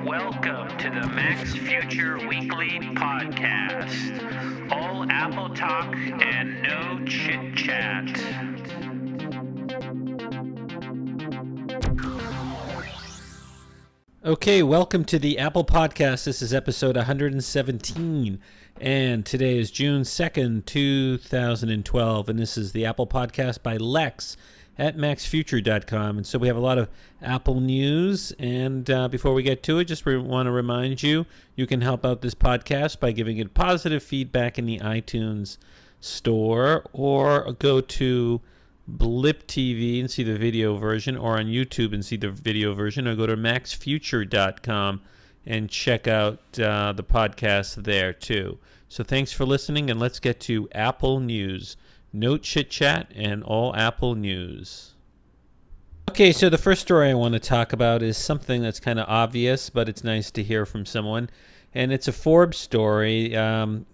Welcome to the Max Future Weekly Podcast. All Apple talk and no chit chat. Okay, welcome to the Apple Podcast. This is episode 117, and today is June 2nd, 2012, and this is the Apple Podcast by Lex at maxfuture.com. And so we have a lot of Apple news, and before we get to it, just want to remind you, you can help out this podcast by giving it positive feedback in the iTunes store, or go to Blip TV and see the video version, or on YouTube and see the video version, or go to maxfuture.com and check out the podcast there too. So thanks for listening, and let's get to Apple news. No chit chat and all Apple news. Okay, so the first story I want to talk about is something that's kind of obvious, but it's nice to hear from someone. And it's a Forbes story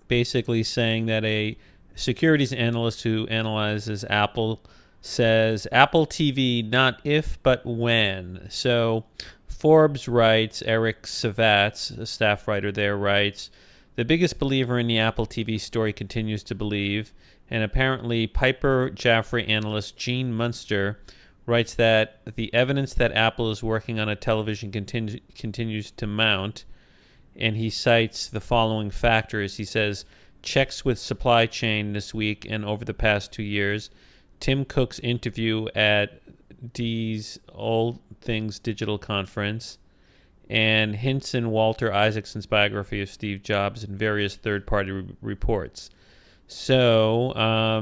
basically saying that a securities analyst who analyzes Apple says Apple TV not if but when. So Forbes writes, Eric Savatz, a staff writer there, writes, the biggest believer in the Apple TV story continues to believe, and apparently Piper Jaffray analyst Gene Munster writes that the evidence that Apple is working on a television continues to mount, and he cites the following factors. He says, checks with supply chain this week and over the past 2 years, Tim Cook's interview at D's All Things Digital Conference, and hints in Walter Isaacson's biography of Steve Jobs and various third-party reports. So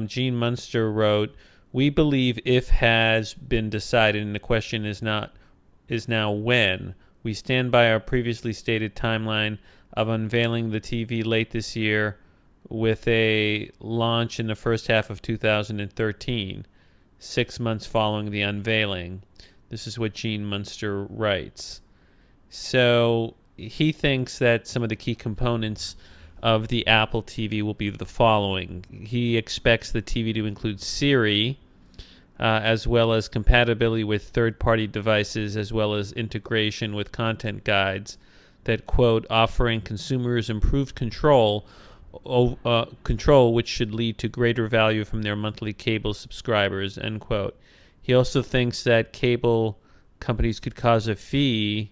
Gene Munster wrote, we believe if has been decided, and the question is now when. We stand by our previously stated timeline of unveiling the TV late this year, with a launch in the first half of 2013, 6 months following the unveiling. This is what Gene Munster writes. So he thinks that some of the key components of the Apple TV will be the following. He expects the TV to include Siri, as well as compatibility with third-party devices, as well as integration with content guides that, quote, offering consumers improved control which should lead to greater value from their monthly cable subscribers, end quote. He also thinks that cable companies could cause a fee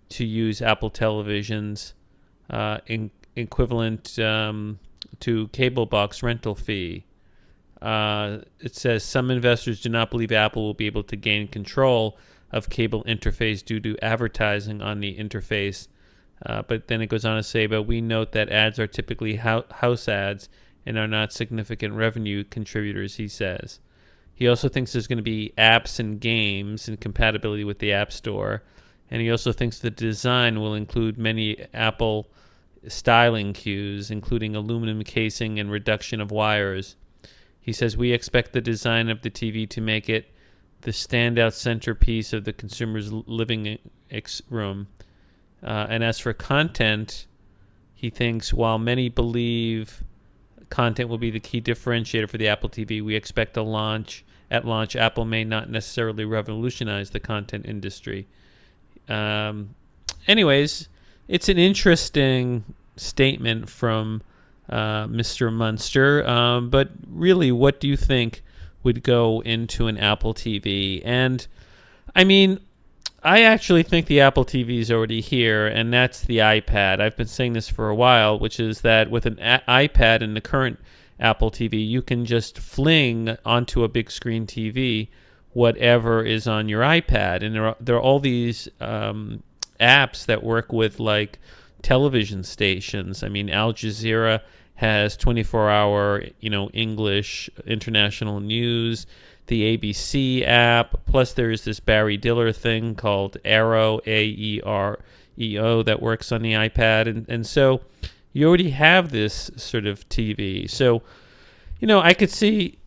to use Apple televisions equivalent to cable box rental fee. It says some investors do not believe Apple will be able to gain control of cable interface due to advertising on the interface. But then it goes on to say, but we note that ads are typically house ads and are not significant revenue contributors, he says. He also thinks there's going to be apps and games and compatibility with the App Store. And he also thinks the design will include many Apple styling cues, including aluminum casing and reduction of wires. He says, we expect the design of the TV to make it the standout centerpiece of the consumer's living room. And as for content, he thinks while many believe content will be the key differentiator for the Apple TV, we expect at launch, Apple may not necessarily revolutionize the content industry. Anyways, it's an interesting statement from Mr. Munster, but really, what do you think would go into an Apple TV? And, I mean, I actually think the Apple TV is already here, and that's the iPad. I've been saying this for a while, which is that with an iPad and the current Apple TV, you can just fling onto a big screen TV whatever is on your iPad. And there are all these apps that work with, like, television stations. I mean, Al Jazeera has 24-hour, English international news. The ABC app, plus there is this Barry Diller thing called Aero, AEREO, that works on the iPad, and so you already have this sort of TV. So, I could see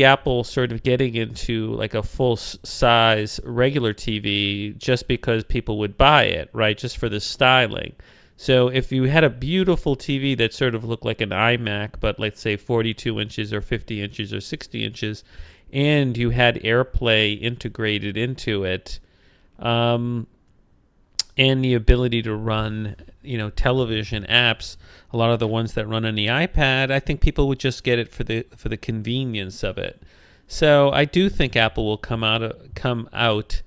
Apple sort of getting into like a full-size regular TV just because people would buy it, right? Just for the styling. So if you had a beautiful TV that sort of looked like an iMac, but let's say 42 inches or 50 inches or 60 inches, and you had AirPlay integrated into it, and the ability to run, television apps, a lot of the ones that run on the iPad, I think people would just get it for the convenience of it. So I do think Apple will come out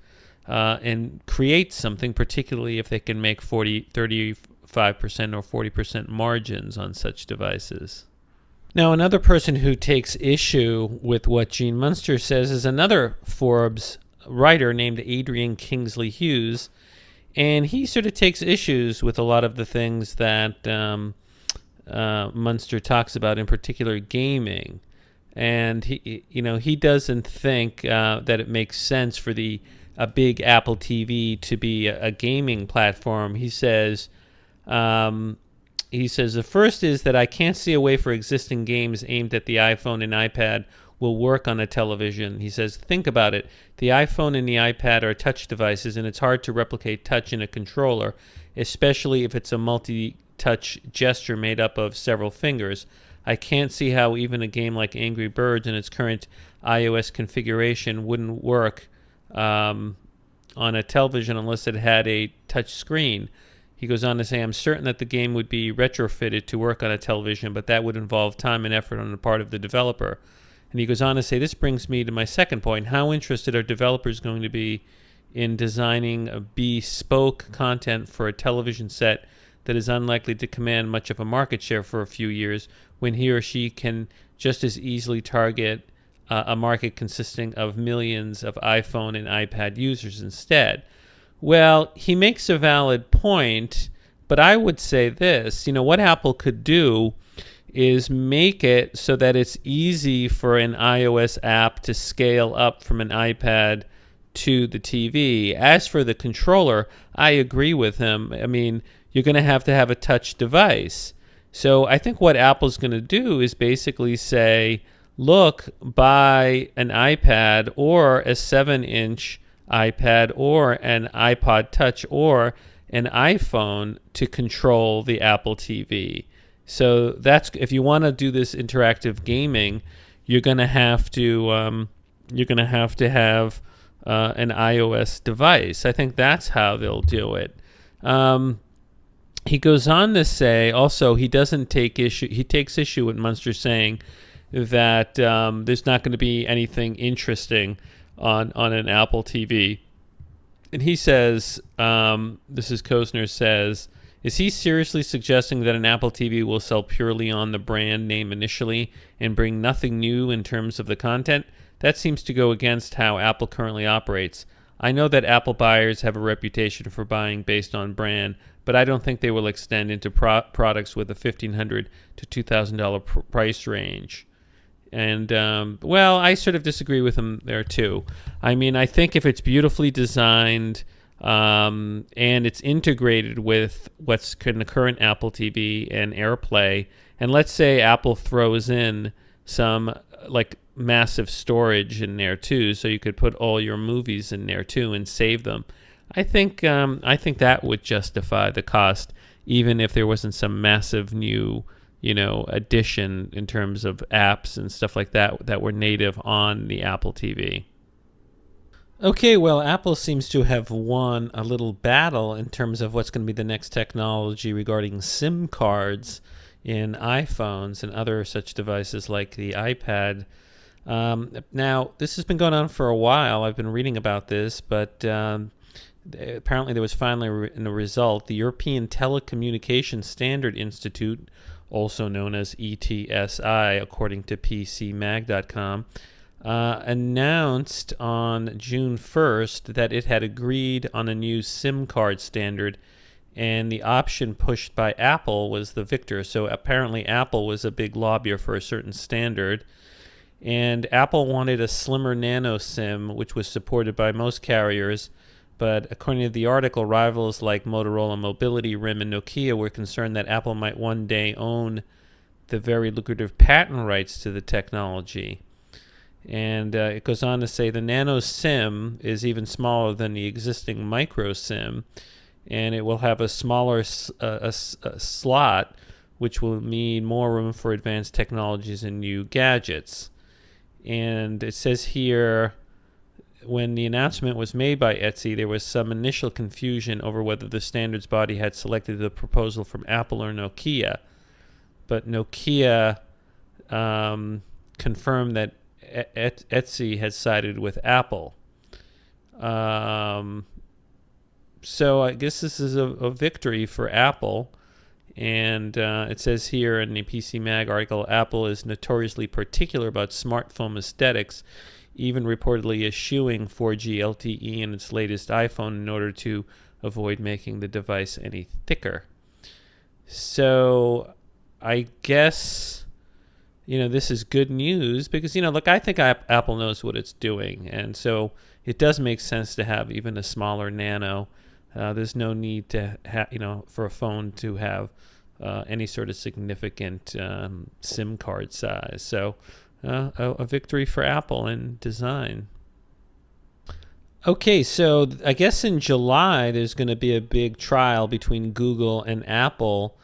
and create something, particularly if they can make 35% or 40% margins on such devices. Now, another person who takes issue with what Gene Munster says is another Forbes writer named Adrian Kingsley Hughes, and he sort of takes issues with a lot of the things that Munster talks about, in particular gaming. And he doesn't think that it makes sense for a big Apple TV to be a gaming platform. He says the first is that I can't see a way for existing games aimed at the iPhone and iPad will work on a television. He says, think about it. The iPhone and the iPad are touch devices, and it's hard to replicate touch in a controller, especially if it's a multi-touch gesture made up of several fingers. I can't see how even a game like Angry Birds in its current iOS configuration wouldn't work on a television unless it had a touch screen. He goes on to say, I'm certain that the game would be retrofitted to work on a television, but that would involve time and effort on the part of the developer. And he goes on to say, this brings me to my second point. How interested are developers going to be in designing a bespoke content for a television set that is unlikely to command much of a market share for a few years, when he or she can just as easily target a market consisting of millions of iPhone and iPad users instead? Well, he makes a valid point, but I would say this, what Apple could do is make it so that it's easy for an iOS app to scale up from an iPad to the TV. As for the controller, I agree with him. I mean, you're going to have a touch device. So I think what Apple's going to do is basically say, look, buy an iPad or a 7-inch iPad or an iPod Touch or an iPhone to control the Apple TV. So that's, if you want to do this interactive gaming, you're going to have to have an iOS device. I think that's how they'll do it. He goes on to say also he doesn't take issue. He takes issue with Munster saying that there's not going to be anything interesting on an Apple TV. And he says, this is Kozner says, is he seriously suggesting that an Apple TV will sell purely on the brand name initially and bring nothing new in terms of the content? That seems to go against how Apple currently operates. I know that Apple buyers have a reputation for buying based on brand, but I don't think they will extend into products with a $1,500 to $2,000 price range. And, well, I sort of disagree with him there, too. I mean, I think if it's beautifully designed and it's integrated with what's in the current Apple TV and AirPlay, and let's say Apple throws in some, like, massive storage in there, too, so you could put all your movies in there, too, and save them. I think that would justify the cost, even if there wasn't some massive new addition in terms of apps and stuff like that were native on the Apple TV. Okay, well, Apple seems to have won a little battle in terms of what's going to be the next technology regarding SIM cards in iPhones and other such devices like the iPad. Now, this has been going on for a while. I've been reading about this, but apparently there was finally a result. The European Telecommunication Standard Institute, also known as ETSI, according to PCMag.com, announced on June 1st that it had agreed on a new SIM card standard, and the option pushed by Apple was the victor. So apparently Apple was a big lobbyer for a certain standard, and Apple wanted a slimmer Nano-SIM, which was supported by most carriers. But according to the article, rivals like Motorola Mobility, RIM, and Nokia were concerned that Apple might one day own the very lucrative patent rights to the technology. And it goes on to say the Nano-SIM is even smaller than the existing micro SIM, and it will have a smaller slot, which will mean more room for advanced technologies and new gadgets. And it says here when the announcement was made by Etsy, there was some initial confusion over whether the standards body had selected the proposal from Apple or Nokia. But Nokia confirmed that Etsy had sided with Apple. So I guess this is a victory for Apple. And it says here in the PC Mag article, Apple is notoriously particular about smartphone aesthetics, even reportedly eschewing 4G LTE in its latest iPhone in order to avoid making the device any thicker. So I guess, this is good news because, look, I think Apple knows what it's doing. And so it does make sense to have even a smaller Nano. There's no need to for a phone to have any sort of significant SIM card size. So a victory for Apple in design. Okay, so I guess in July there's going to be a big trial between Google and Apple,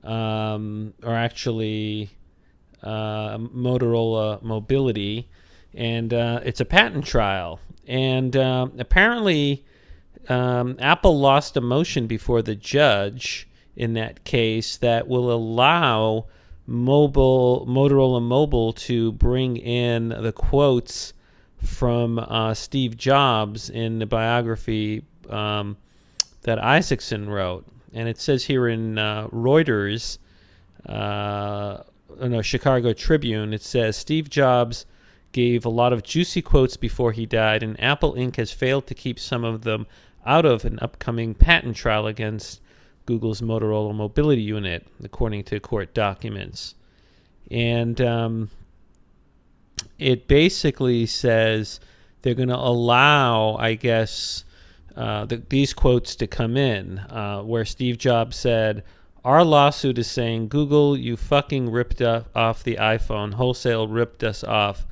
or actually Motorola Mobility, and it's a patent trial. And apparently Apple lost a motion before the judge in that case that will allow Motorola Mobile to bring in the quotes from Steve Jobs in the biography that Isaacson wrote. And it says here in Reuters, Chicago Tribune, it says Steve Jobs gave a lot of juicy quotes before he died, and Apple Inc. has failed to keep some of them out of an upcoming patent trial against Google's Motorola Mobility Unit, according to court documents. And it basically says they're going to allow, I guess, these quotes to come in, where Steve Jobs said, "Our lawsuit is saying, Google, you fucking ripped off the iPhone, wholesale ripped us off,"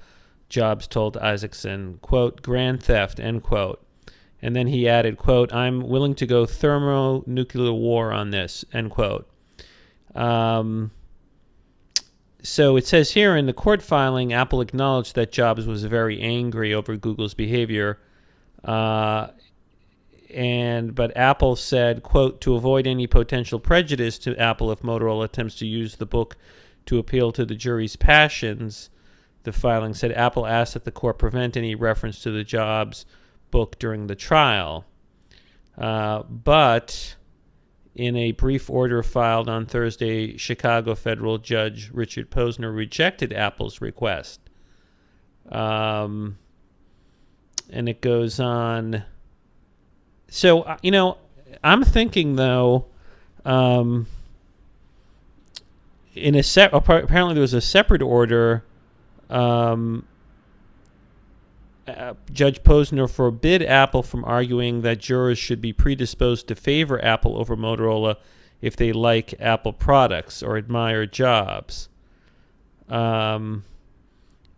Jobs told Isaacson, quote, "grand theft," end quote. And then he added, quote, "I'm willing to go thermonuclear war on this," end quote. So it says here in the court filing, Apple acknowledged that Jobs was very angry over Google's behavior. But Apple said, quote, "to avoid any potential prejudice to Apple if Motorola attempts to use the book to appeal to the jury's passions," the filing said, Apple asked that the court prevent any reference to the Jobs book during the trial. But in a brief order filed on Thursday, Chicago federal judge Richard Posner rejected Apple's request. And it goes on. So, I'm thinking, though, apparently there was a separate order. Judge Posner forbid Apple from arguing that jurors should be predisposed to favor Apple over Motorola if they like Apple products or admire Jobs. And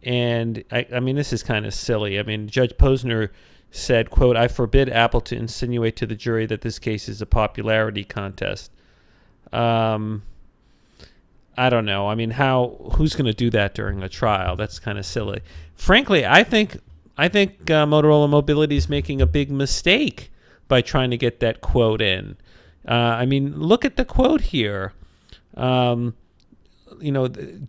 I mean, this is kind of silly. I mean, Judge Posner said, quote, "I forbid Apple to insinuate to the jury that this case is a popularity contest." I don't know. I mean, who's going to do that during a trial? That's kind of silly. Frankly, I think Motorola Mobility is making a big mistake by trying to get that quote in. I mean, look at the quote here. Do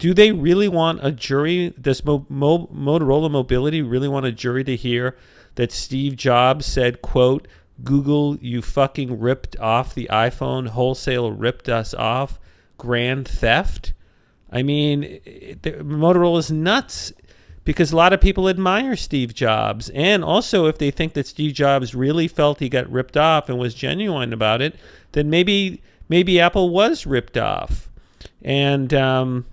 they really want a jury? Does Motorola Mobility really want a jury to hear that Steve Jobs said, quote, "Google, you fucking ripped off the iPhone, wholesale ripped us off, grand theft"? I mean, Motorola's nuts. Because a lot of people admire Steve Jobs. And also, if they think that Steve Jobs really felt he got ripped off and was genuine about it, then maybe Apple was ripped off. And, the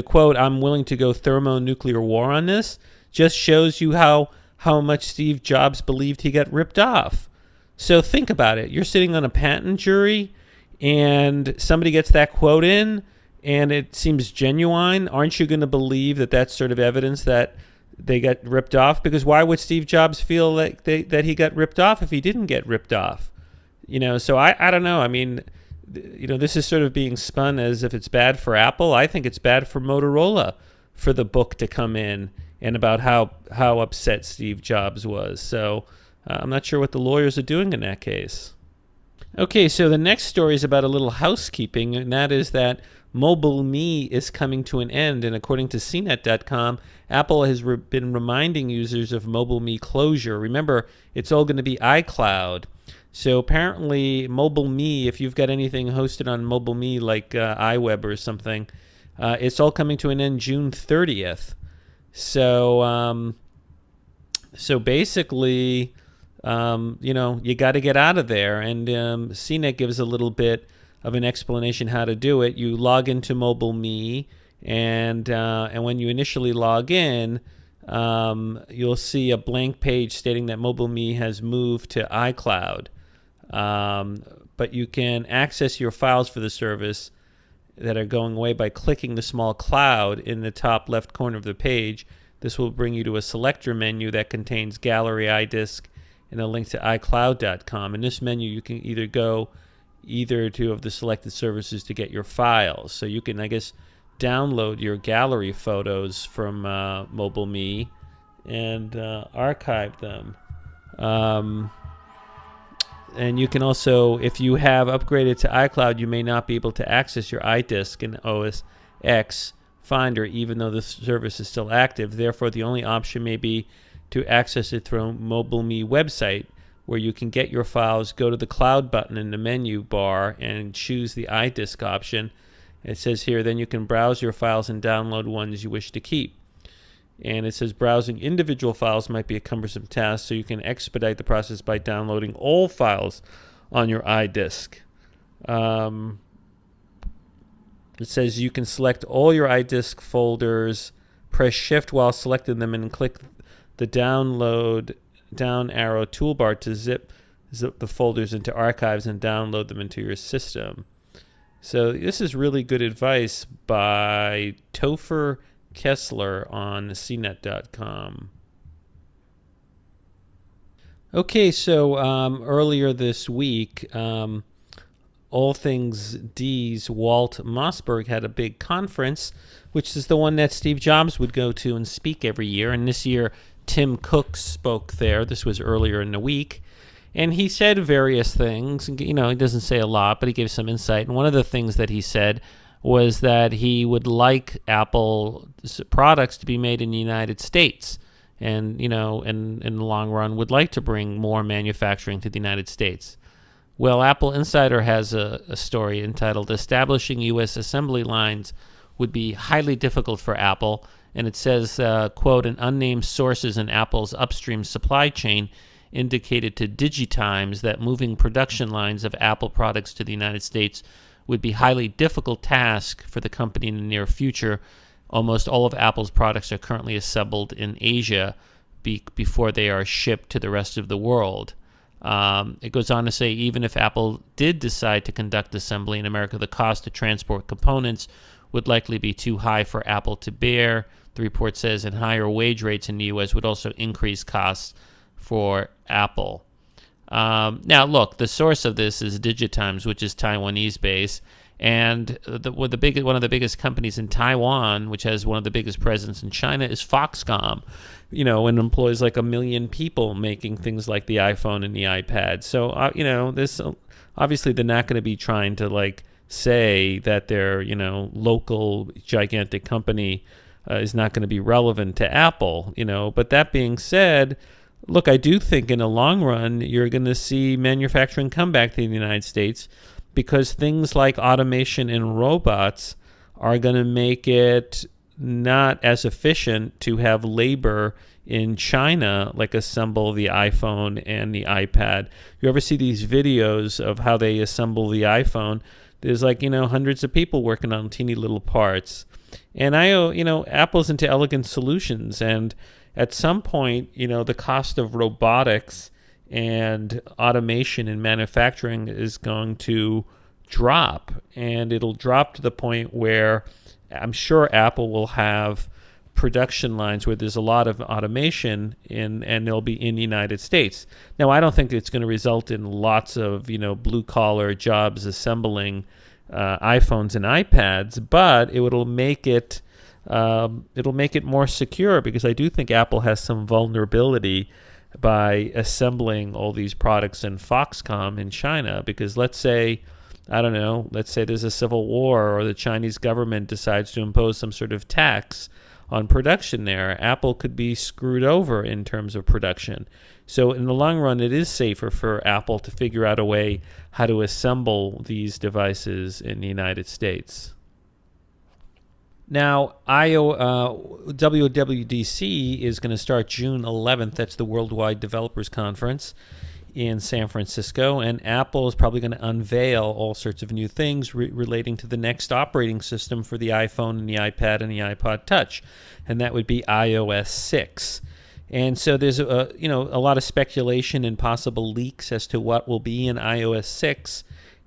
quote, "I'm willing to go thermonuclear war on this," just shows you how much Steve Jobs believed he got ripped off. So think about it. You're sitting on a patent jury, and somebody gets that quote in, and it seems genuine. Aren't you going to believe that that's sort of evidence that they got ripped off? Because why would Steve Jobs feel like that he got ripped off if he didn't get ripped off? So I don't know. I mean, this is sort of being spun as if it's bad for Apple. I think it's bad for Motorola for the book to come in and about how upset Steve Jobs was. So I'm not sure what the lawyers are doing in that case. Okay, so the next story is about a little housekeeping, and that is that MobileMe is coming to an end. And according to CNET.com, Apple has been reminding users of MobileMe closure. Remember, it's all going to be iCloud. So apparently, MobileMe, if you've got anything hosted on MobileMe like iWeb or something, it's all coming to an end June 30th. So basically, you got to get out of there. And CNET gives a little bit of an explanation how to do it. You log into MobileMe, and when you initially log in, you'll see a blank page stating that MobileMe has moved to iCloud. But you can access your files for the service that are going away by clicking the small cloud in the top left corner of the page. This will bring you to a selector menu that contains Gallery, iDisk, and a link to iCloud.com. In this menu, you can either go either two of the selected services to get your files. So you can, I guess, download your gallery photos from MobileMe and archive them. And you can also, if you have upgraded to iCloud, you may not be able to access your iDisk and OS X Finder, even though the service is still active. Therefore, the only option may be to access it through MobileMe website, where you can get your files, go to the cloud button in the menu bar, and choose the iDisk option. It says here, then you can browse your files and download ones you wish to keep. And it says browsing individual files might be a cumbersome task, so you can expedite the process by downloading all files on your iDisk. It says you can select all your iDisk folders, press Shift while selecting them, and click the download down arrow toolbar to zip the folders into archives and download them into your system. So this is really good advice by Topher Kessler on CNET.com. Okay, so earlier this week, All Things D's Walt Mossberg had a big conference, which is the one that Steve Jobs would go to and speak every year. And this year, Tim Cook spoke there. This was earlier in the week. And he said various things. He doesn't say a lot, but he gave some insight. And one of the things that he said was that he would like Apple products to be made in the United States. And, in the long run, would like to bring more manufacturing to the United States. Well, Apple Insider has a story entitled "Establishing U.S. Assembly Lines Would Be Highly Difficult for Apple." And it says, quote, "An unnamed sources in Apple's upstream supply chain indicated to DigiTimes that moving production lines of Apple products to the United States would be a highly difficult task for the company in the near future. Almost all of Apple's products are currently assembled in Asia before they are shipped to the rest of the world." It goes on to say, even if Apple did decide to conduct assembly in America, the cost to transport components would likely be too high for Apple to bear. The report says, and higher wage rates in the U.S. would also increase costs for Apple. Now, look, the source of this is DigiTimes, which is Taiwanese based, and one of the biggest companies in Taiwan, which has one of the biggest presence in China, is Foxconn, and employs like 1 million people making things like the iPhone and the iPad. So, this obviously they're not going to be trying to say that their local gigantic company is not going to be relevant to Apple. But that being said, look, I do think in the long run you're going to see manufacturing come back to the United States, because things like automation and robots are going to make it not as efficient to have labor in China assemble the iPhone and the iPad. You ever see these videos of how they assemble the iPhone? There's hundreds of people working on teeny little parts. And Apple's into elegant solutions, and at some point, the cost of robotics and automation in manufacturing is going to drop, and it'll drop to the point where I'm sure Apple will have production lines where there's a lot of automation and they'll be in the United States. Now, I don't think it's going to result in lots of blue-collar jobs assembling iPhones and iPads, but it will make it it'll make it more secure, because I do think Apple has some vulnerability by assembling all these products in Foxconn in China. Because let's say, I don't know, let's say there's a civil war, or the Chinese government decides to impose some sort of tax on production there. Apple could be screwed over in terms of production. So in the long run, it is safer for Apple to figure out a way how to assemble these devices in the United States. Now, WWDC is going to start June 11th. That's the Worldwide Developers Conference in San Francisco, and Apple is probably going to unveil all sorts of new things relating to the next operating system for the iPhone and the iPad and the iPod Touch, and that would be iOS 6. And so there's a lot of speculation and possible leaks as to what will be in iOS 6.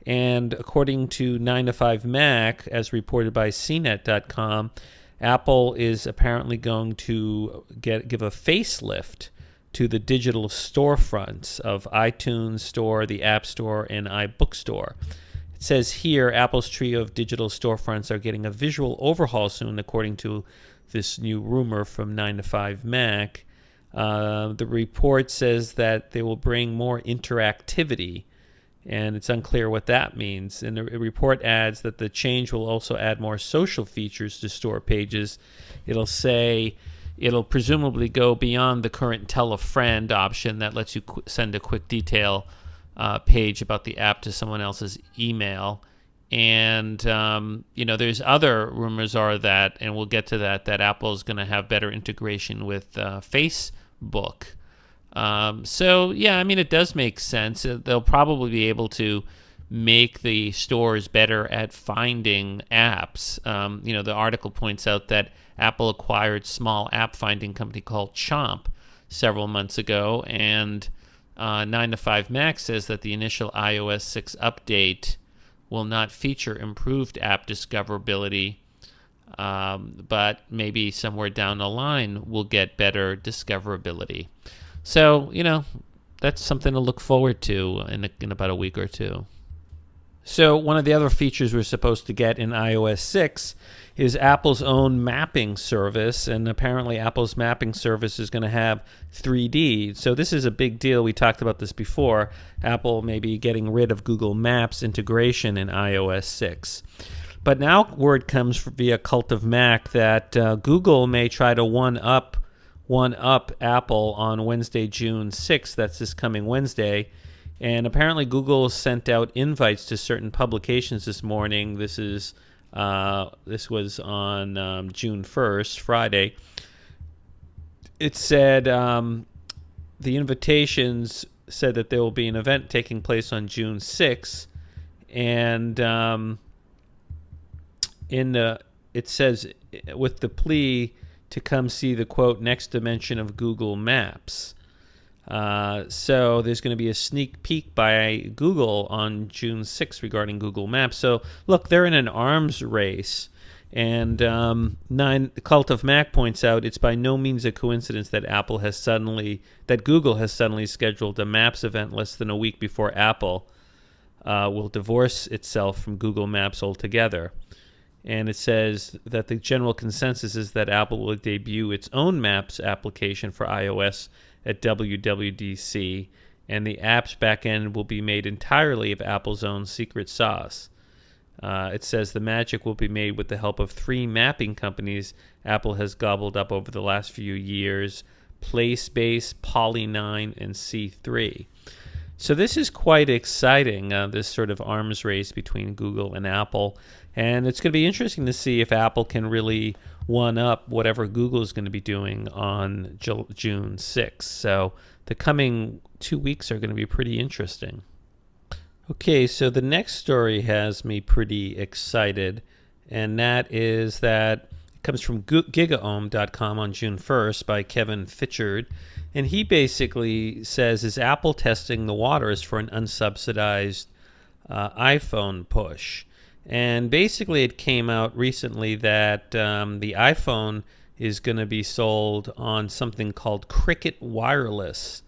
And according to 9to5Mac, as reported by CNET.com, Apple is apparently going to give a facelift to the digital storefronts of iTunes Store, the App Store, and iBookstore. It says here, Apple's trio of digital storefronts are getting a visual overhaul soon, according to this new rumor from 9to5Mac. The report says that they will bring more interactivity, and it's unclear what that means. And the report adds that the change will also add more social features to store pages. It'll presumably go beyond the current Tell a Friend option that lets you send a quick detail page about the app to someone else's email. And, there's other rumors are that, and we'll get to that Apple is going to have better integration with Facebook. It does make sense. They'll probably be able to make the stores better at finding apps. The article points out that Apple acquired small app finding company called Chomp several months ago, and 9to5Mac says that the initial iOS 6 update will not feature improved app discoverability, but maybe somewhere down the line we'll get better discoverability. So, that's something to look forward to in about a week or two. So one of the other features we're supposed to get in iOS 6 is Apple's own mapping service, and apparently Apple's mapping service is going to have 3D. So this is a big deal. We talked about this before. Apple may be getting rid of Google Maps integration in iOS 6. But now word comes via Cult of Mac that Google may try to one-up Apple on Wednesday, June 6th. That's this coming Wednesday. And apparently Google sent out invites to certain publications this morning. This was on June 1st, Friday. It said the invitations said that there will be an event taking place on June 6th, and it says with the plea to come see the, quote, next dimension of Google Maps. So there's going to be a sneak peek by Google on June 6th regarding Google Maps. So look, they're in an arms race, and Cult of Mac points out it's by no means a coincidence that Google has suddenly scheduled a Maps event less than a week before Apple will divorce itself from Google Maps altogether. And it says that the general consensus is that Apple will debut its own Maps application for iOS at WWDC, and the app's backend will be made entirely of Apple's own secret sauce. It says the magic will be made with the help of 3 mapping companies Apple has gobbled up over the last few years: PlaySpace, Poly9, and C3. So this is quite exciting, this sort of arms race between Google and Apple. And it's going to be interesting to see if Apple can really one-up whatever Google is going to be doing on June 6th. So the coming 2 weeks are going to be pretty interesting. Okay, so the next story has me pretty excited, and that is that it comes from GigaOm.com on June 1st by Kevin Fitchard. And he basically says, is Apple testing the waters for an unsubsidized iPhone push? And basically it came out recently that the iPhone is going to be sold on something called Cricket Wireless.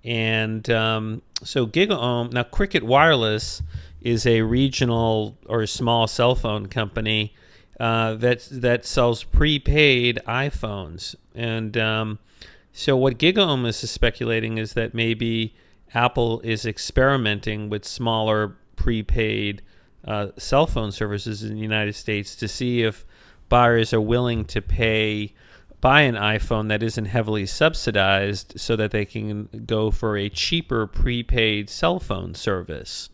And so GigaOm, now Cricket Wireless is a regional or a small cell phone company that sells prepaid iPhones. And so what GigaOm is speculating is that maybe Apple is experimenting with smaller prepaid cell phone services in the United States to see if buyers are willing to buy an iPhone that isn't heavily subsidized so that they can go for a cheaper prepaid cell phone service.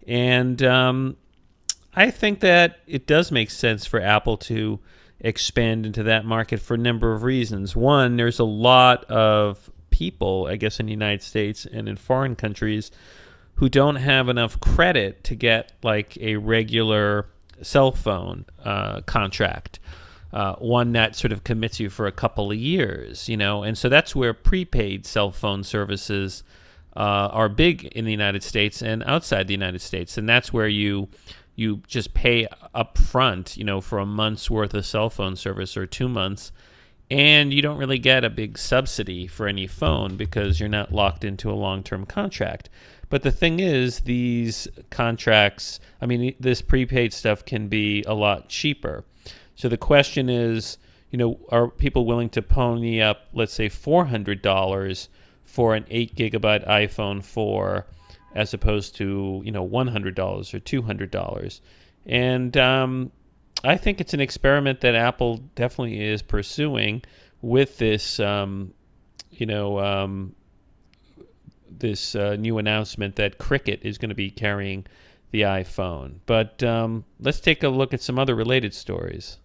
And I think that it does make sense for Apple to expand into that market for a number of reasons. One, there's a lot of people, I guess, in the United States and in foreign countries who don't have enough credit to get like a regular cell phone contract. One that sort of commits you for a couple of years, and so that's where prepaid cell phone services are big in the United States and outside the United States, and that's where you just pay up front, for a month's worth of cell phone service or 2 months, and you don't really get a big subsidy for any phone because you're not locked into a long-term contract. But the thing is, these contracts, this prepaid stuff can be a lot cheaper. So the question is, are people willing to pony up, let's say, $400 for an 8 gigabyte iPhone 4 as opposed to, $100 or $200? And I think it's an experiment that Apple definitely is pursuing with this, this new announcement that Cricket is going to be carrying the iPhone. But let's take a look at some other related stories.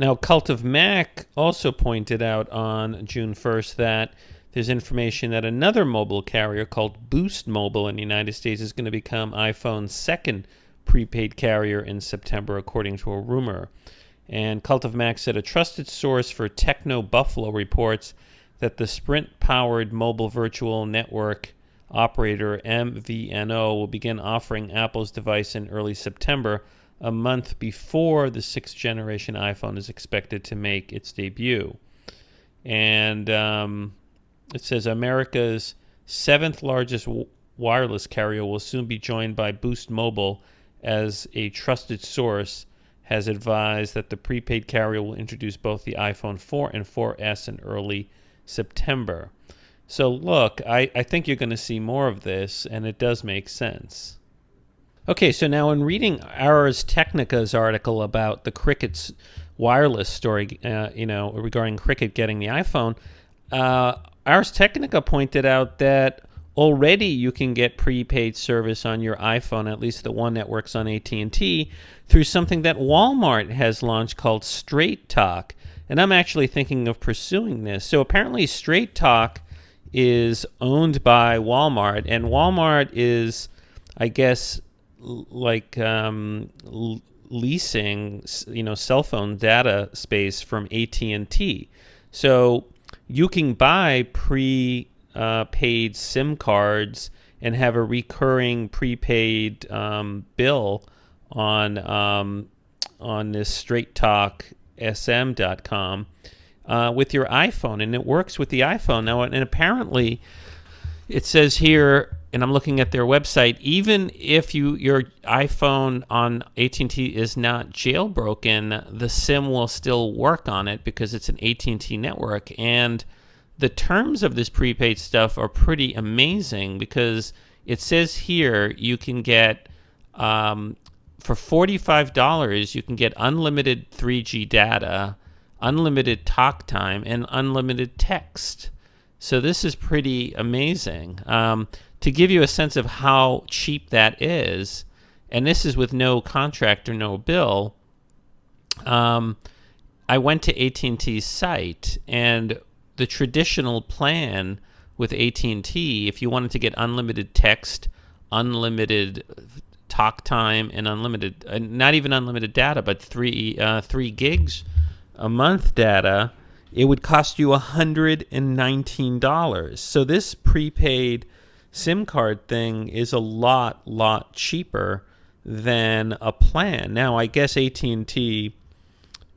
Now, Cult of Mac also pointed out on June 1st that there's information that another mobile carrier called Boost Mobile in the United States is going to become iPhone's second prepaid carrier in September, according to a rumor. And Cult of Mac said a trusted source for Techno Buffalo reports that the Sprint-powered mobile virtual network operator MVNO will begin offering Apple's device in early September, a month before the 6th generation iPhone is expected to make its debut. And it says America's 7th largest wireless carrier will soon be joined by Boost Mobile as a trusted source has advised that the prepaid carrier will introduce both the iPhone 4 and 4S in early September. So look, I think you're going to see more of this, and it does make sense. Okay, so now in reading ArsTechnica's article about the Cricket's wireless story, regarding Cricket getting the iPhone, ArsTechnica pointed out that already you can get prepaid service on your iPhone, at least the one that works on AT&T, through something that Walmart has launched called StraightTalk. And I'm actually thinking of pursuing this. So apparently StraightTalk is owned by Walmart, and Walmart is, I guess, leasing, cell phone data space from AT&T. So you can buy paid SIM cards and have a recurring prepaid bill on this StraightTalk.sm.com with your iPhone, and it works with the iPhone now. And apparently, it says here, and I'm looking at their website, even if your iPhone on AT&T is not jailbroken, the SIM will still work on it because it's an AT&T network. And the terms of this prepaid stuff are pretty amazing because it says here you can get, for $45, you can get unlimited 3G data, unlimited talk time, and unlimited text. So this is pretty amazing. To give you a sense of how cheap that is, and this is with no contract or no bill, I went to AT&T's site, and the traditional plan with AT&T, if you wanted to get unlimited text, unlimited talk time, and unlimited, not even unlimited data, but 3 gigs a month data, it would cost you $119. So this prepaid SIM card thing is a lot cheaper than a plan. Now, I guess AT&T,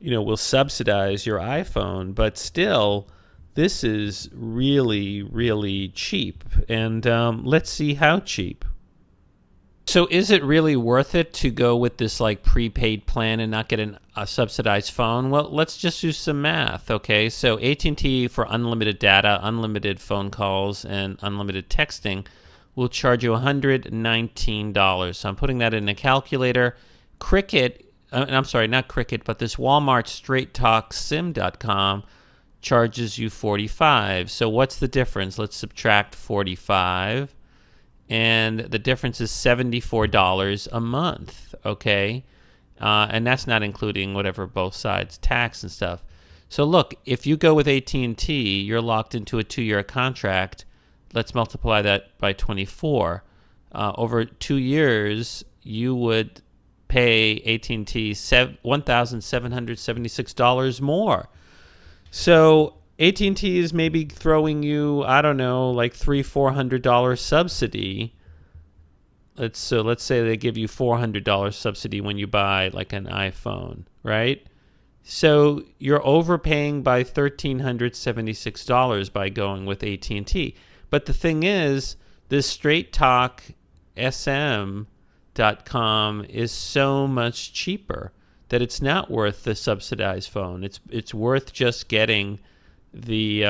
will subsidize your iPhone, but still, this is really cheap. And let's see how cheap. So is it really worth it to go with this like prepaid plan and not get a subsidized phone? Well, let's just do some math, okay? So AT&T for unlimited data, unlimited phone calls, and unlimited texting will charge you $119. So I'm putting that in a calculator. I'm sorry, not Cricket, but this Walmart StraightTalk sim.com charges you $45. So what's the difference? Let's subtract 45. And the difference is $74 a month, okay? And that's not including whatever both sides tax and stuff. So look, if you go with AT&T, you're locked into a 2-year contract. Let's multiply that by 24. Over 2 years, you would pay AT&T $1,776 more. So AT&T is maybe throwing you, I don't know, like $300-400 subsidy. Let's say they give you $400 subsidy when you buy like an iPhone, right? So you're overpaying by $1,376 by going with AT&T. But the thing is, this StraightTalk SM.com is so much cheaper that it's not worth the subsidized phone. It's worth just getting the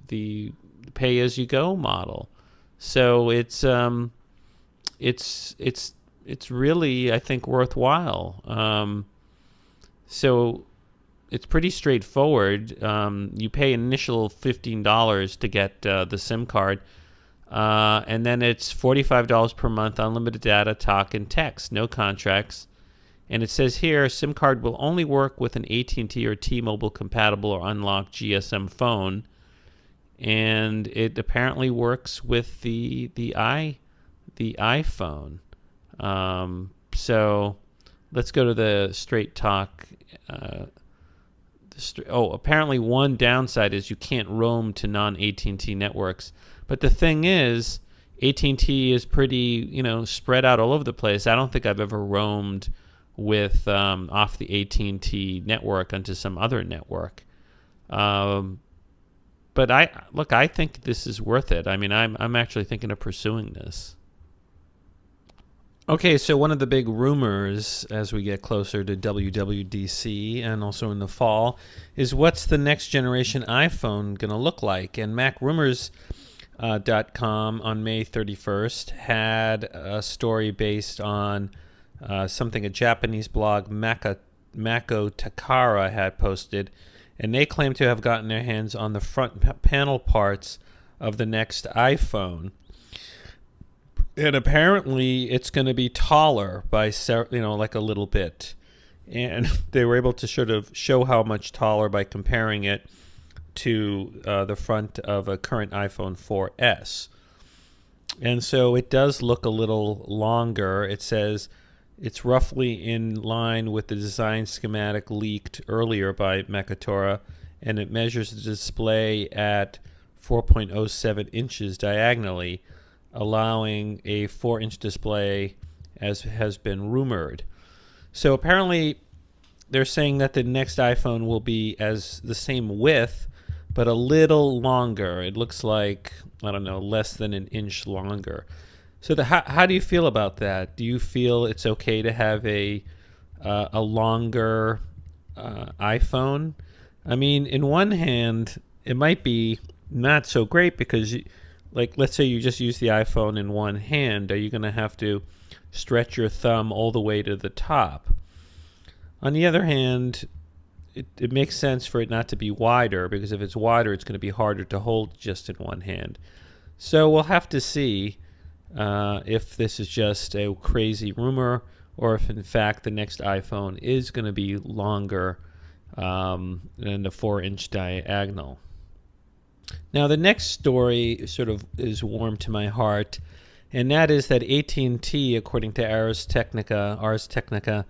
the pay-as-you-go model. So it's really, I think, worthwhile. So it's pretty straightforward. You pay an initial $15 to get the SIM card, and then it's $45 per month, unlimited data, talk, and text, no contracts. And it says here, SIM card will only work with an AT&T or T-Mobile compatible or unlocked GSM phone. And it apparently works with the iPhone. So let's go to the StraightTalk. Apparently one downside is you can't roam to non-AT&T networks. But the thing is, AT&T is pretty, spread out all over the place. I don't think I've ever roamed with off the AT&T network onto some other network. But I think this is worth it. I mean, I'm actually thinking of pursuing this. Okay, so one of the big rumors as we get closer to WWDC and also in the fall is what's the next generation iPhone going to look like? And MacRumors.com on May 31st had a story based on something a Japanese blog, Mako Takara, had posted, and they claim to have gotten their hands on the front panel parts of the next iPhone. And apparently it's going to be taller by, like a little bit. And they were able to sort of show how much taller by comparing it to the front of a current iPhone 4S. And so it does look a little longer. It says it's roughly in line with the design schematic leaked earlier by Makatora, and it measures the display at 4.07 inches diagonally, allowing a 4-inch display as has been rumored. So apparently they're saying that the next iPhone will be as the same width, but a little longer. It looks like, I don't know, less than an inch longer. So how do you feel about that? Do you feel it's okay to have a longer iPhone? I mean, in one hand, it might be not so great because, let's say you just use the iPhone in one hand. Are you going to have to stretch your thumb all the way to the top? On the other hand, it makes sense for it not to be wider, because if it's wider, it's going to be harder to hold just in one hand. So we'll have to see if this is just a crazy rumor or if in fact the next iPhone is going to be longer than the 4-inch diagonal. Now the next story sort of is warm to my heart, and that is that AT&T, according to ArsTechnica,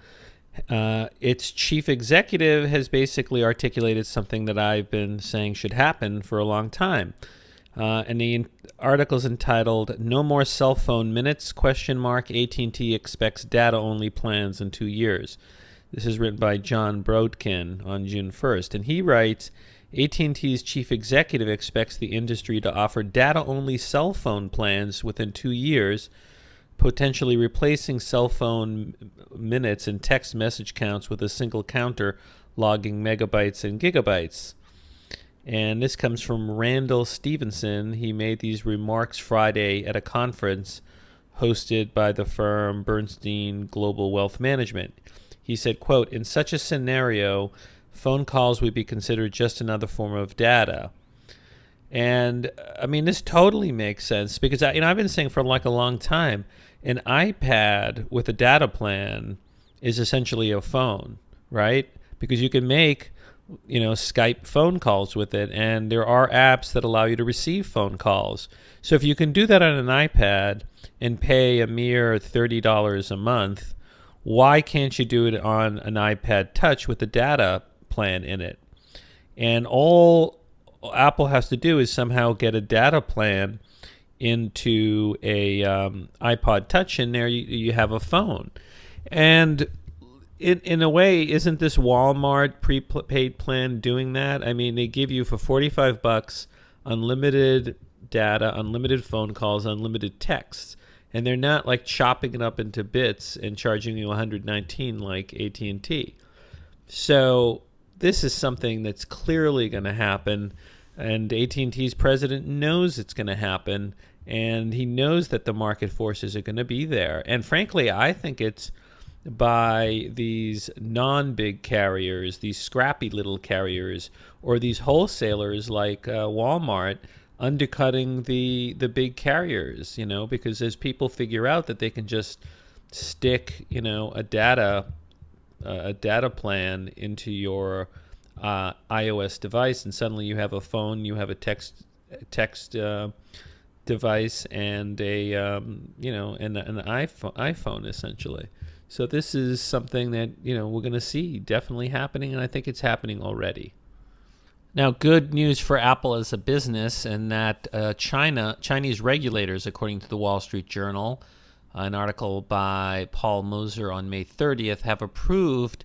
its chief executive has basically articulated something that I've been saying should happen for a long time. And the article is entitled "No More Cell Phone Minutes? AT&T expects data-only plans in 2 years." This is written by John Brodkin on June 1st. And he writes, AT&T's chief executive expects the industry to offer data-only cell phone plans within 2 years, potentially replacing cell phone minutes and text message counts with a single counter logging megabytes and gigabytes. And this comes from Randall Stevenson. He made these remarks Friday at a conference hosted by the firm Bernstein Global Wealth Management. He said, quote, "In such a scenario, phone calls would be considered just another form of data." And I mean, this totally makes sense because I've been saying for like a long time, an iPad with a data plan is essentially a phone, right? Because you can make, Skype phone calls with it, and there are apps that allow you to receive phone calls. So if you can do that on an iPad and pay a mere $30 a month, why can't you do it on an iPad Touch with a data plan in it? And all Apple has to do is somehow get a data plan into a iPod Touch, and there you have a phone. And in a way, isn't this Walmart prepaid plan doing that? I mean, they give you for $45 unlimited data, unlimited phone calls, unlimited texts, and they're not like chopping it up into bits and charging you $119 like AT&T. So this is something that's clearly going to happen, and AT&T's president knows it's going to happen, and he knows that the market forces are going to be there. And frankly, I think it's by these non-big carriers, these scrappy little carriers, or these wholesalers like Walmart undercutting the big carriers, because as people figure out that they can just stick, a data plan into your iOS device, and suddenly you have a phone, you have a text device, and a an iPhone essentially. So this is something that we're going to see definitely happening, and I think it's happening already. Now, good news for Apple as a business, and that Chinese regulators, according to the Wall Street Journal, an article by Paul Moser on May 30th, have approved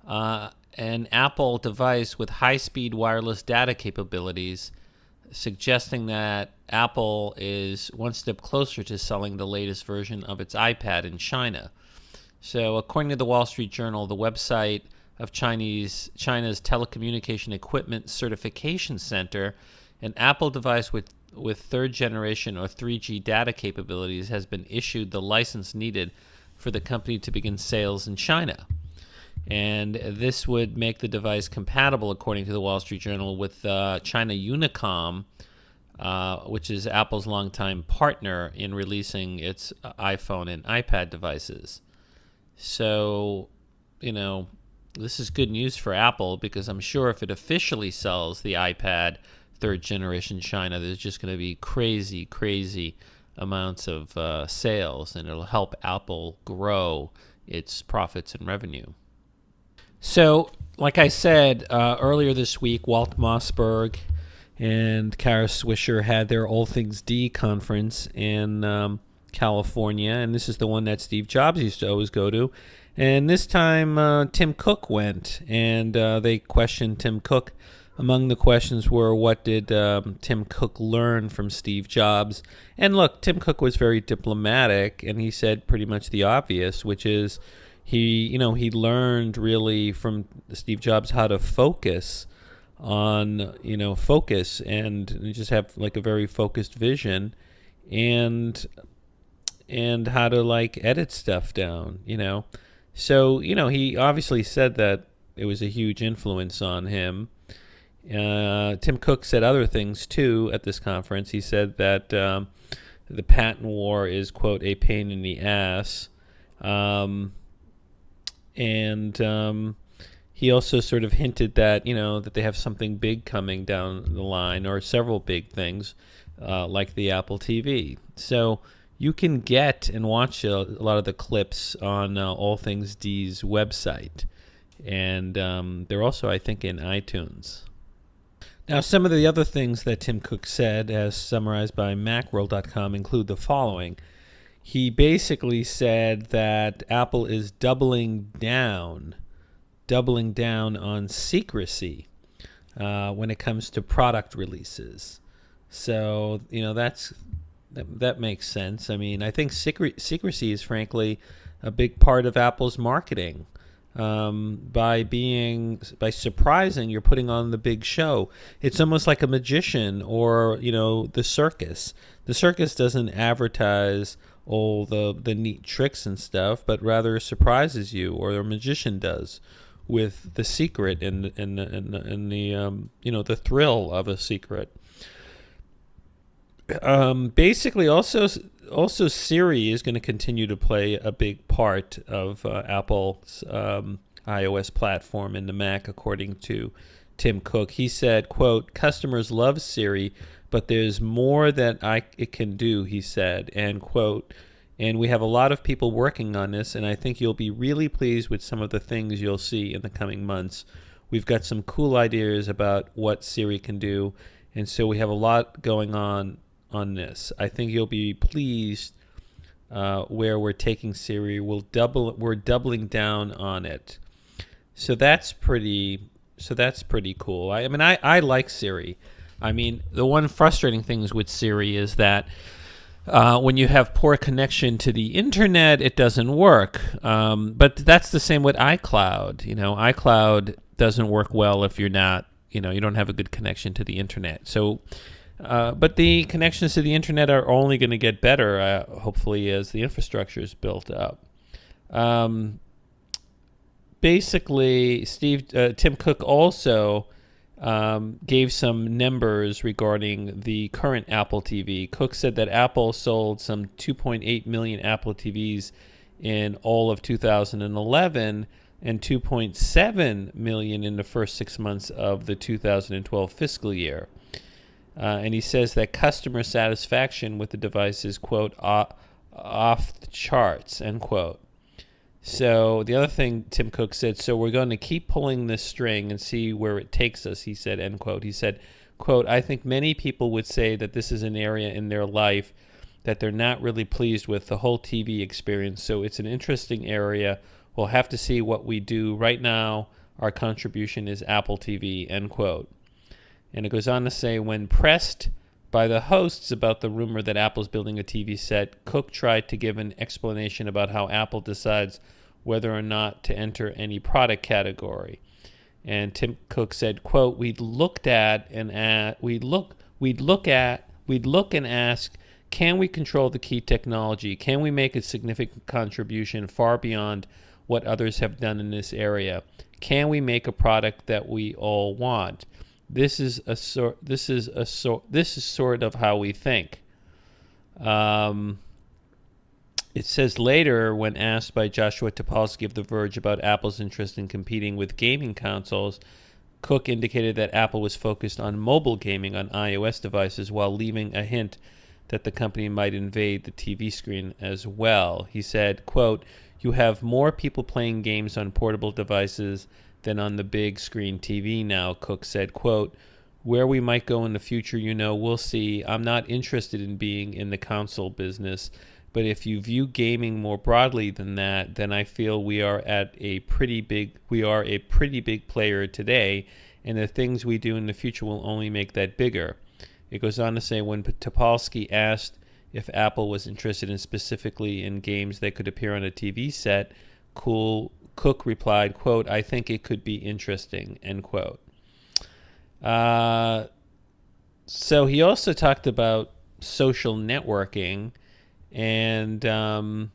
an Apple device with high-speed wireless data capabilities, suggesting that Apple is one step closer to selling the latest version of its iPad in China. So according to the Wall Street Journal, the website of China's Telecommunication Equipment Certification Center, an Apple device with third generation or 3G data capabilities has been issued the license needed for the company to begin sales in China. And this would make the device compatible, according to the Wall Street Journal, with China Unicom, which is Apple's longtime partner in releasing its iPhone and iPad devices. So, this is good news for Apple, because I'm sure if it officially sells the iPad third generation China, there's just going to be crazy amounts of sales, and it'll help Apple grow its profits and revenue. So, like I said earlier this week, Walt Mossberg and Kara Swisher had their All Things D conference in California, and this is the one that Steve Jobs used to always go to. And this time, Tim Cook went, and they questioned Tim Cook. Among the questions were, what did Tim Cook learn from Steve Jobs? And look, Tim Cook was very diplomatic, and he said pretty much the obvious, which is he learned really from Steve Jobs how to focus on, focus and just have like a very focused vision, and how to like edit stuff down, So, he obviously said that it was a huge influence on him. Tim Cook said other things, too, at this conference. He said that the patent war is, quote, a pain in the ass. And he also sort of hinted that, that they have something big coming down the line, or several big things, like the Apple TV. So you can get and watch a lot of the clips on All Things D's website. And they're also, I think, in iTunes. Now, some of the other things that Tim Cook said, as summarized by Macworld.com, include the following. He basically said that Apple is doubling down on secrecy. when it comes to product releases. So, that makes sense. I mean, I think secrecy is frankly a big part of Apple's marketing. By surprising, you're putting on the big show. It's almost like a magician or, the circus. The circus doesn't advertise all the neat tricks and stuff, but rather surprises you, or a magician does, with the secret and the thrill of a secret. Basically, also Siri is going to continue to play a big part of Apple's iOS platform in the Mac, according to Tim Cook. He said, quote, "Customers love Siri, but there's more that it can do," he said, and quote, "and we have a lot of people working on this, and I think you'll be really pleased with some of the things you'll see in the coming months. We've got some cool ideas about what Siri can do, and so we have a lot going on this. I think you'll be pleased where we're taking Siri. We're doubling down on it." So that's pretty cool. I like Siri. I mean, the one frustrating thing with Siri is that when you have poor connection to the internet, it doesn't work. But that's the same with iCloud. iCloud doesn't work well if you're not, you don't have a good connection to the internet. So, but the connections to the internet are only going to get better, hopefully, as the infrastructure is built up. Basically, Tim Cook also gave some numbers regarding the current Apple TV. Cook said that Apple sold some 2.8 million Apple TVs in all of 2011 and 2.7 million in the first 6 months of the 2012 fiscal year. And he says that customer satisfaction with the device is, quote, off the charts, end quote. So the other thing Tim Cook said, "So we're going to keep pulling this string and see where it takes us," he said, end quote. He said, quote, "I think many people would say that this is an area in their life that they're not really pleased with, the whole TV experience. So it's an interesting area. We'll have to see what we do. Right now, our contribution is Apple TV," end quote. And it goes on to say, when pressed by the hosts about the rumor that Apple's building a TV set, Cook tried to give an explanation about how Apple decides whether or not to enter any product category. And Tim Cook said, quote, we'd look and ask, can we control the key technology? Can we make a significant contribution far beyond what others have done in this area? Can we make a product that we all want? This is sort of how we think. It says later, when asked by Joshua Topolsky of The Verge about Apple's interest in competing with gaming consoles, Cook indicated that Apple was focused on mobile gaming on iOS devices while leaving a hint that the company might invade the TV screen as well. He said, quote, "You have more people playing games on portable devices than on the big screen TV now," Cook said, quote, "Where we might go in the future, we'll see. I'm not interested in being in the console business, but if you view gaming more broadly than that, then I feel we are a pretty big player today, and the things we do in the future will only make that bigger." It goes on to say, when Topolsky asked if Apple was interested specifically in games that could appear on a TV set, Cook replied, quote, "I think it could be interesting," end quote. So he also talked about social networking, and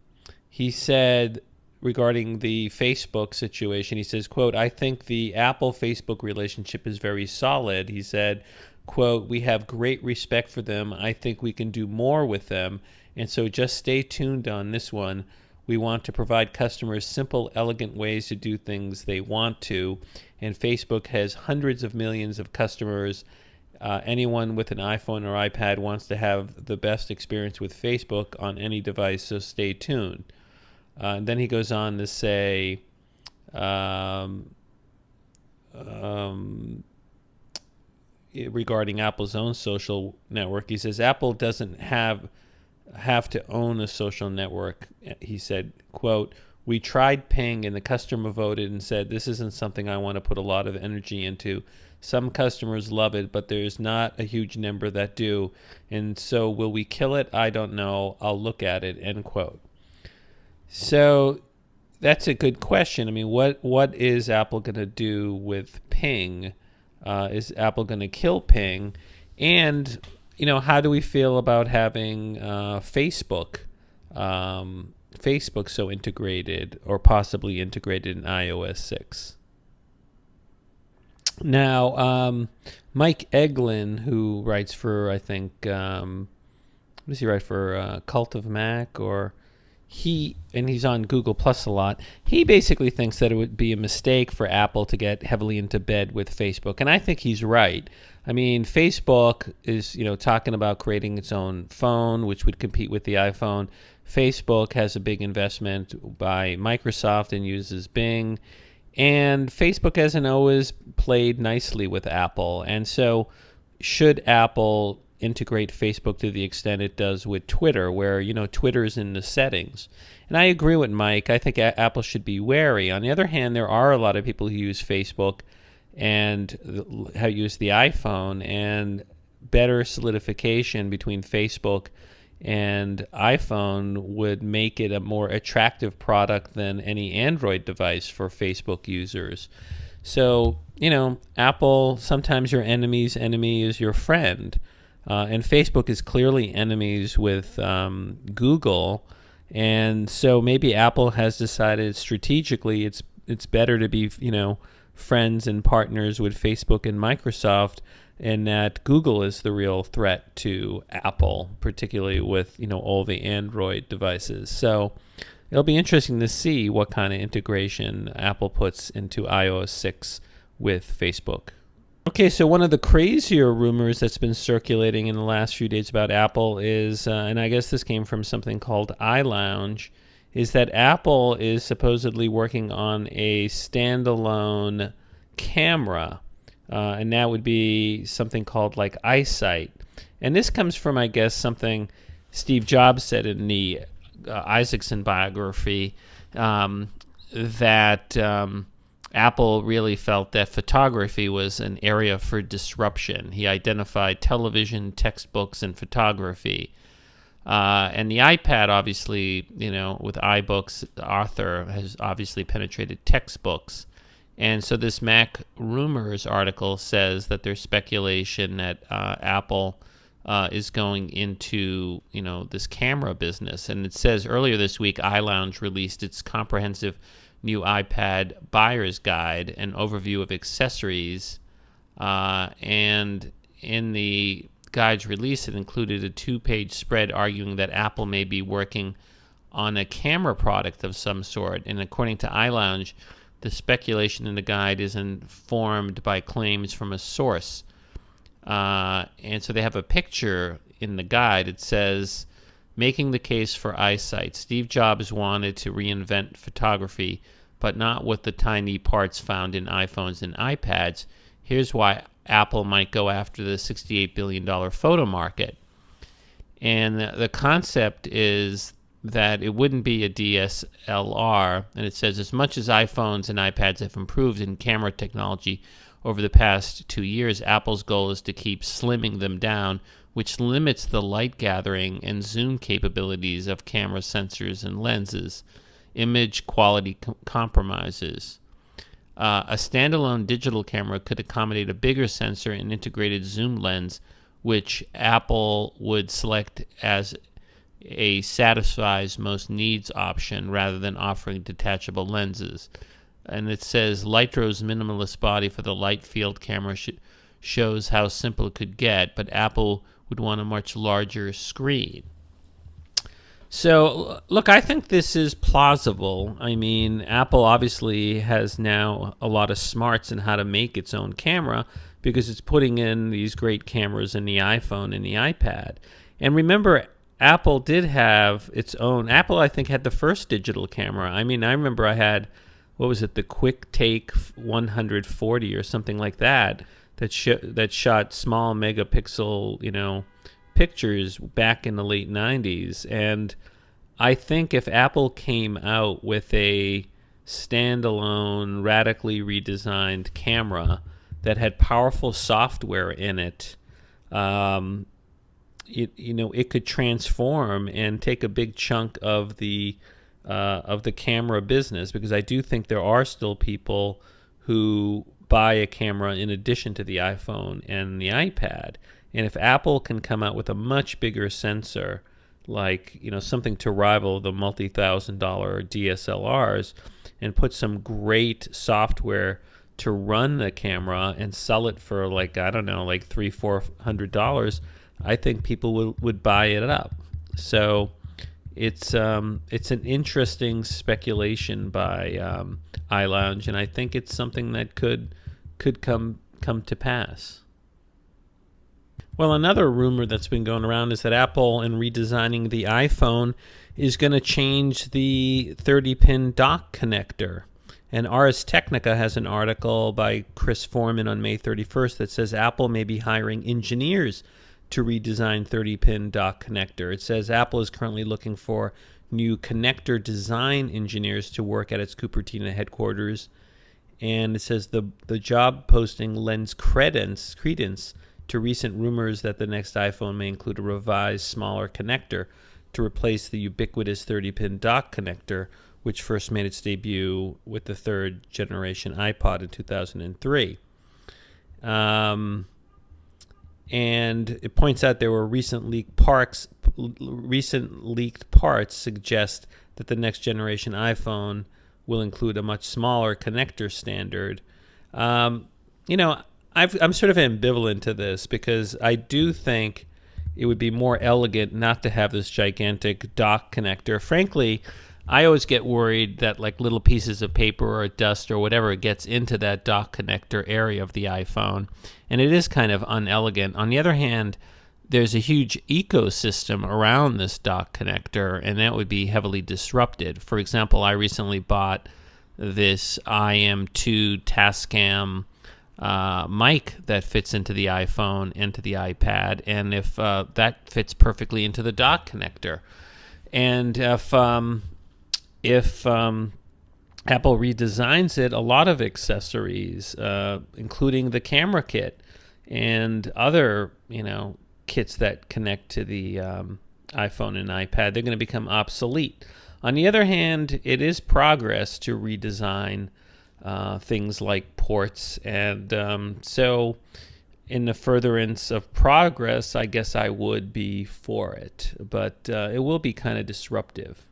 he said regarding the Facebook situation, he says, quote, "I think the Apple-Facebook relationship is very solid." He said, quote, "We have great respect for them. I think we can do more with them, and so just stay tuned on this one. We want to provide customers simple, elegant ways to do things they want to, and Facebook has hundreds of millions of customers. Anyone with an iPhone or iPad wants to have the best experience with Facebook on any device, so stay tuned." And then he goes on to say, regarding Apple's own social network, he says, "Apple doesn't have to own a social network." He said, quote, "We tried Ping and the customer voted and said, this isn't something I want to put a lot of energy into. Some customers love it, but there's not a huge number that do. And so will we kill it? I don't know. I'll look at it, end quote. So that's a good question. I mean, what is Apple going to do with Ping? Is Apple going to kill Ping? And, how do we feel about having Facebook so integrated or possibly integrated in iOS 6? Now, Mike Eglin, who writes for, I think, what does he write for? Cult of Mac, and he's on Google Plus a lot. He basically thinks that it would be a mistake for Apple to get heavily into bed with Facebook, and I think he's right. I mean, Facebook is, talking about creating its own phone, which would compete with the iPhone. Facebook has a big investment by Microsoft and uses Bing. And Facebook hasn't always played nicely with Apple. And so should Apple integrate Facebook to the extent it does with Twitter, where, Twitter is in the settings? And I agree with Mike. I think Apple should be wary. On the other hand, there are a lot of people who use Facebook and use the iPhone, and better solidification between Facebook and iPhone would make it a more attractive product than any Android device for Facebook users. So, Apple, sometimes your enemy's enemy is your friend. And Facebook is clearly enemies with Google. And so maybe Apple has decided strategically it's better to be, friends and partners with Facebook and Microsoft, and that Google is the real threat to Apple, particularly with, all the Android devices. So it'll be interesting to see what kind of integration Apple puts into iOS 6 with Facebook. Okay, so one of the crazier rumors that's been circulating in the last few days about Apple is, and I guess this came from something called iLounge, is that Apple is supposedly working on a standalone camera. And that would be something called like eyesight. And this comes from, I guess, something Steve Jobs said in the Isaacson biography, that Apple really felt that photography was an area for disruption. He identified television, textbooks, and photography. And the iPad, obviously, with iBooks, Arthur has obviously penetrated textbooks. And so this Mac Rumors article says that there's speculation that Apple is going into, this camera business. And it says earlier this week, iLounge released its comprehensive new iPad buyer's guide, an overview of accessories. And in the guide's release, it included a 2-page spread arguing that Apple may be working on a camera product of some sort. And according to iLounge, the speculation in the guide is informed by claims from a source. And so they have a picture in the guide. It says, making the case for eyesight. Steve Jobs wanted to reinvent photography, but not with the tiny parts found in iPhones and iPads. Here's why Apple might go after the $68 billion photo market. And the concept is that it wouldn't be a DSLR, and it says, as much as iPhones and iPads have improved in camera technology over the past 2 years, Apple's goal is to keep slimming them down, which limits the light gathering and zoom capabilities of camera sensors and lenses, image quality compromises. A standalone digital camera could accommodate a bigger sensor and integrated zoom lens, which Apple would select as a satisfies most needs option rather than offering detachable lenses. And it says Lightro's minimalist body for the light field camera shows how simple it could get, but Apple would want a much larger screen. So, look, I think this is plausible. I mean, Apple obviously has now a lot of smarts in how to make its own camera because it's putting in these great cameras in the iPhone and the iPad. And remember, Apple did have its own. Apple, I think, had the first digital camera. I mean, I remember I had, the Quick Take 140 or something like that, that shot small megapixel, pictures back in the late 90s. And I think if Apple came out with a standalone, radically redesigned camera that had powerful software in it, it could transform and take a big chunk of the camera business, because I do think there are still people who buy a camera in addition to the iPhone and the iPad. And if Apple can come out with a much bigger sensor, like something to rival the multi-$1,000 DSLRs, and put some great software to run the camera and sell it for like $300-$400, I think people would buy it up. So it's an interesting speculation by iLounge, and I think it's something that could come to pass. Well, another rumor that's been going around is that Apple, in redesigning the iPhone, is going to change the 30-pin dock connector. And ArsTechnica has an article by Chris Foreman on May 31st that says Apple may be hiring engineers to redesign 30-pin dock connector. It says Apple is currently looking for new connector design engineers to work at its Cupertino headquarters. And it says the job posting lends credence to recent rumors that the next iPhone may include a revised, smaller connector to replace the ubiquitous 30-pin dock connector, which first made its debut with the third generation iPod in 2003. And it points out there were recent leaked parts suggest that the next generation iPhone will include a much smaller connector standard. I'm sort of ambivalent to this, because I do think it would be more elegant not to have this gigantic dock connector. Frankly, I always get worried that like little pieces of paper or dust or whatever gets into that dock connector area of the iPhone, and it is kind of unelegant. On the other hand, there's a huge ecosystem around this dock connector, and that would be heavily disrupted. For example, I recently bought this IM2 Tascam mic that fits into the iPhone and to the iPad, and if that fits perfectly into the dock connector, and if Apple redesigns it, a lot of accessories, including the camera kit and other kits that connect to the iPhone and iPad, they're going to become obsolete. On the other hand, it is progress to redesign things like ports, and so in the furtherance of progress, I guess I would be for it, but it will be kind of disruptive.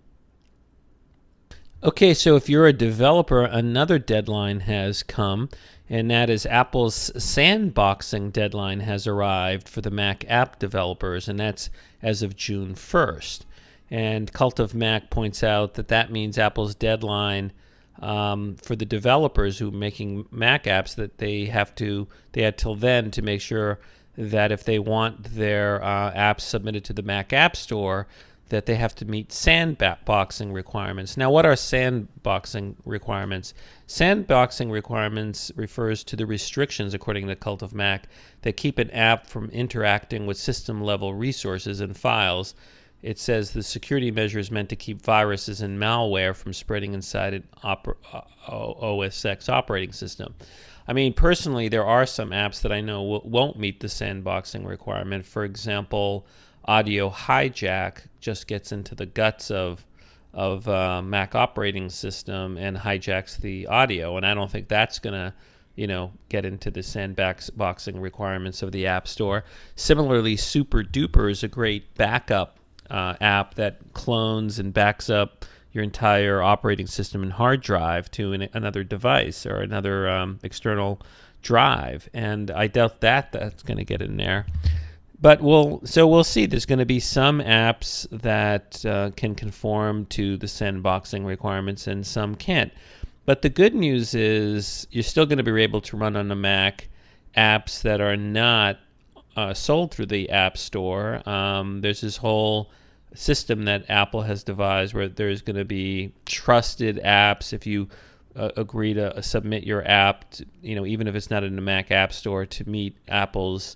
Okay, so if you're a developer, another deadline has come, and that is Apple's sandboxing deadline has arrived for the Mac app developers, and that's as of June 1st. And Cult of Mac points out that means Apple's deadline for the developers who are making Mac apps, that they had till then to make sure that if they want their apps submitted to the Mac App Store, that they have to meet sandboxing requirements. Now, what are sandboxing requirements? Sandboxing requirements refers to the restrictions, according to Cult of Mac, that keep an app from interacting with system-level resources and files. It says the security measure is meant to keep viruses and malware from spreading inside an OS X operating system. I mean, personally, there are some apps that I know won't meet the sandboxing requirement. For example, Audio Hijack just gets into the guts of Mac operating system and hijacks the audio, and I don't think that's going to get into the sandboxing requirements of the App Store. Similarly, Super Duper is a great backup app that clones and backs up your entire operating system and hard drive to another device or another external drive, and I doubt that's going to get in there. But we'll see. There's going to be some apps that can conform to the sandboxing requirements and some can't. But the good news is you're still going to be able to run on the Mac apps that are not sold through the App Store. There's this whole system that Apple has devised where there's going to be trusted apps. If you agree to submit your app, even if it's not in the Mac App Store, to meet Apple's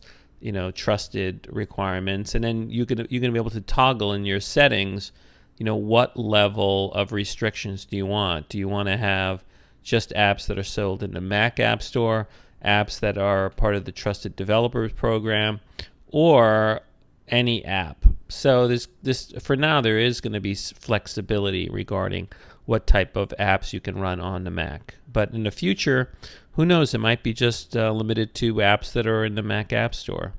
trusted requirements, and then you're gonna be able to toggle in your settings, what level of restrictions do you want? Do you want to have just apps that are sold in the Mac App Store, apps that are part of the Trusted Developers Program, or any app. So this for now, there is going to be flexibility regarding what type of apps you can run on the Mac. But in the future, who knows? It might be just limited to apps that are in the Mac App Store.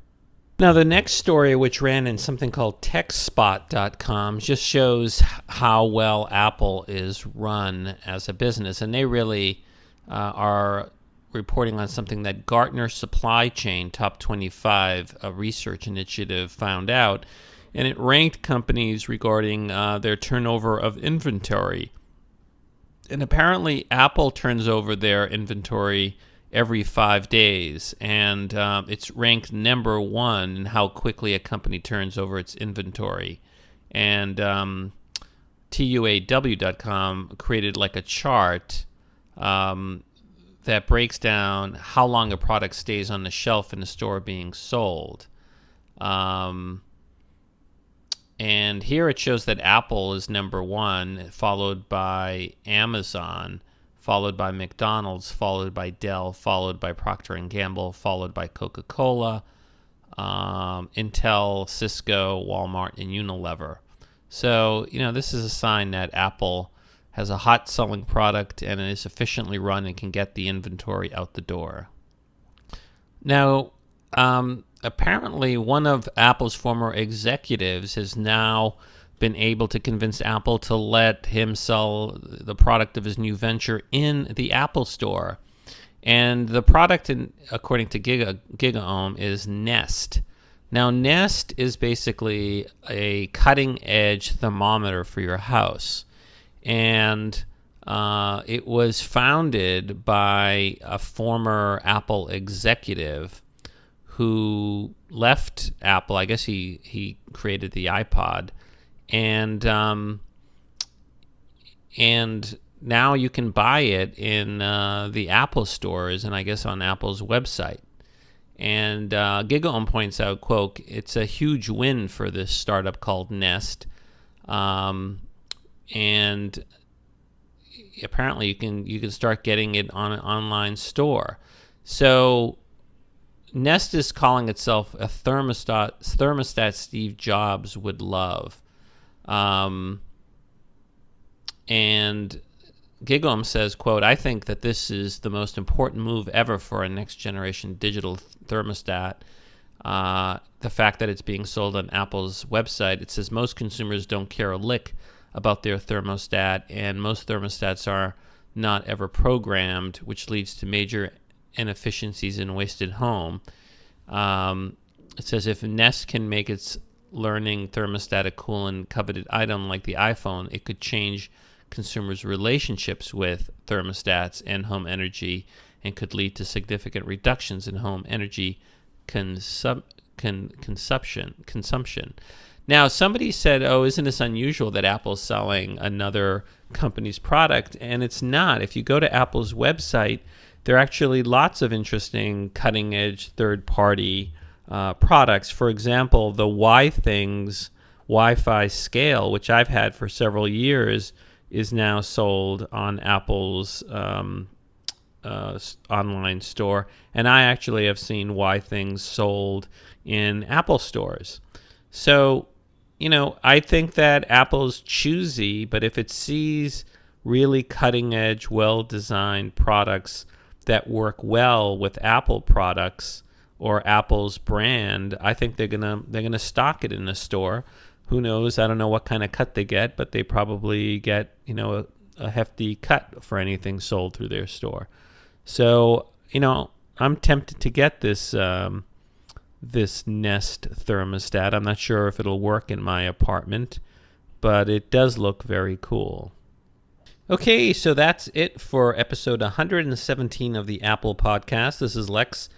Now, the next story, which ran in something called TechSpot.com, just shows how well Apple is run as a business. And they really are reporting on something that Gartner Supply Chain Top 25, a research initiative, found out. And it ranked companies regarding their turnover of inventory. And apparently, Apple turns over their inventory every 5 days, and it's ranked number 1 in how quickly a company turns over its inventory. And TUAW.com created like a chart that breaks down how long a product stays on the shelf in the store being sold. And here it shows that Apple is number 1, followed by Amazon, followed by McDonald's, followed by Dell, followed by Procter & Gamble, followed by Coca-Cola, Intel, Cisco, Walmart, and Unilever. So, this is a sign that Apple has a hot selling product and is efficiently run and can get the inventory out the door. Now, apparently one of Apple's former executives has now been able to convince Apple to let him sell the product of his new venture in the Apple Store. And the product, according to GigaOm, is Nest. Now, Nest is basically a cutting-edge thermometer for your house. And it was founded by a former Apple executive who left Apple. I guess he created the iPod. And now you can buy it in the Apple stores and I guess on Apple's website. And GigaOm points out, quote, it's a huge win for this startup called Nest. And apparently you can start getting it on an online store. So Nest is calling itself a thermostat Steve Jobs would love. And GigaOm says, quote, I think that this is the most important move ever for a next generation digital thermostat. The fact that it's being sold on Apple's website, it says most consumers don't care a lick about their thermostat, and most thermostats are not ever programmed, which leads to major inefficiencies and wasted home. It says if Nest can make its learning thermostat a cool and coveted item like the iPhone, it could change consumers' relationships with thermostats and home energy and could lead to significant reductions in home energy consumption. Now, somebody said, oh, isn't this unusual that Apple's selling another company's product? And it's not. If you go to Apple's website, there are actually lots of interesting cutting-edge third-party products. For example, the WiThings Wi-Fi scale, which I've had for several years, is now sold on Apple's online store. And I actually have seen WiThings sold in Apple stores. So, I think that Apple's choosy, but if it sees really cutting-edge, well-designed products that work well with Apple products or Apple's brand, I think they're gonna stock it in the store. Who knows? I don't know what kind of cut they get, but they probably get a hefty cut for anything sold through their store. So I'm tempted to get this this Nest thermostat. I'm not sure if it'll work in my apartment, but it does look very cool. Okay, so that's it for episode 117 of the Apple Podcast. This is Lex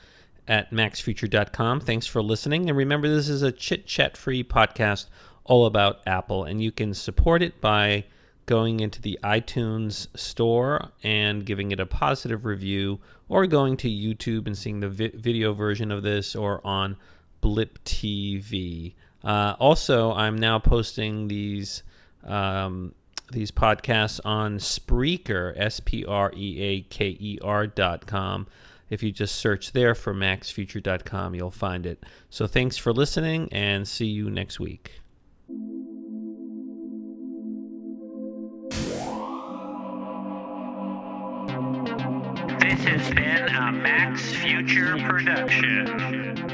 at maxfuture.com. Thanks for listening. And remember, this is a chit-chat-free podcast all about Apple, and you can support it by going into the iTunes store and giving it a positive review, or going to YouTube and seeing the video version of this, or on Blip TV. Also, I'm now posting these podcasts on Spreaker, Spreaker.com. If you just search there for maxfuture.com, you'll find it. So thanks for listening, and see you next week. This has been a Max Future production.